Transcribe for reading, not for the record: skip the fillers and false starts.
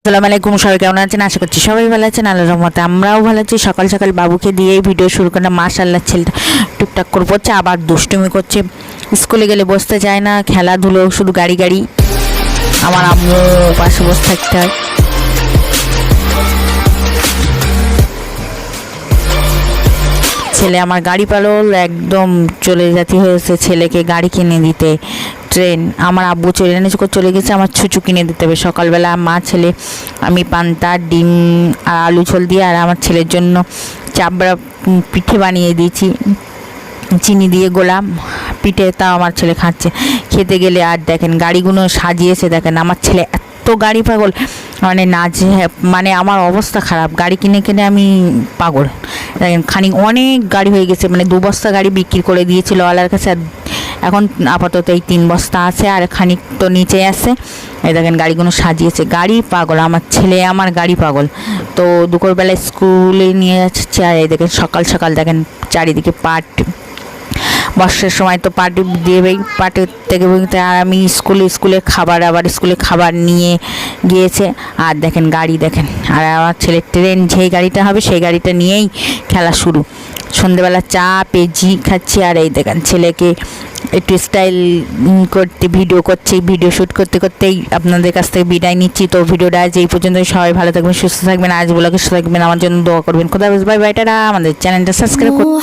আসসালামু আলাইকুম, সবাই কেমন আছেন? আশা করছি সবাই ভালো আছেন। আল্লাহর রহমতে আমরাও ভালো আছি। সকাল সকাল বাবুকে দিয়েই ভিডিও শুরু করলাম। মাশাআল্লাহ, ছেলেটা টুকটাক করে পড়ছে, আবার দুষ্টুমি করছে। স্কুলে গেলে বসতে চায় না, খেলাধুলো শুধু গাড়ি গাড়ি। আমার আম্মু পাশে বসে থাকতে হয়। ছেলে আমার গাড়ি পাগল, একদম চলে যেতে হয়েছে ছেলেকে গাড়ি কিনে দিতে। ট্রেন আমার আব্বু চলে গেছে, আমার ছুঁচু কিনে দিতে হবে। সকালবেলা মা ছেলে আমি পান্তা ডিম আর আলু ঝোল দিয়ে আর আমার ছেলের জন্য চাবড়া পিঠে বানিয়ে দিয়েছি, চিনি দিয়ে গোলাম পিঠে। তাও আমার ছেলে খাচ্ছে। খেতে গেলে আর দেখেন গাড়িগুলো সাজিয়েছে, দেখেন আমার ছেলে এত গাড়ি পাগল, মানে মানে আমার অবস্থা খারাপ। গাড়ি কিনে কিনে আমি পাগল। দেখেন খানিক অনেক গাড়ি হয়ে গেছে, মানে 2 বস্তা গাড়ি বিক্রি করে দিয়েছিল ওয়ালার কাছে। এখন আপাতত এই 3 বস্তা আছে, আর খানিক তো নিচে আছে। এই দেখেন গাড়িগুলো সাজিয়েছে। গাড়ি পাগল আমার ছেলে, আমার গাড়ি পাগল। তো দুপুরবেলা স্কুলে নিয়ে যাচ্ছে। আর এই দেখেন সকাল সকাল দেখেন চারিদিকে পাট। বর্ষার সময় তো পাট দিয়েই, পাটের থেকে বলতে আর আমি স্কুলে খাবার নিয়ে গিয়েছে। আর দেখেন গাড়ি দেখেন, আর আমার ছেলের ট্রেন যেই গাড়িটা হবে সেই গাড়িটা নিয়েই খেলা শুরু। সন্ধ্যেবেলা চা পেঁজি খাচ্ছি। আর এই দেখেন ছেলেকে একটু স্টাইল করতে ভিডিও শ্যুট করতে করতেই আপনাদের কাছ থেকে বিদায় নিচ্ছি। তো ভিডিওটা আজ এই পর্যন্ত। সবাই ভালো থাকবেন, সুস্থ থাকবেন, আজ ব্লগে সুস্থ থাকবেন, আমার জন্য দোয়া করবেন। খোদা হাফেজ, বাই বাই, টাটা। আমাদের চ্যানেলটা সাবস্ক্রাইব করুন।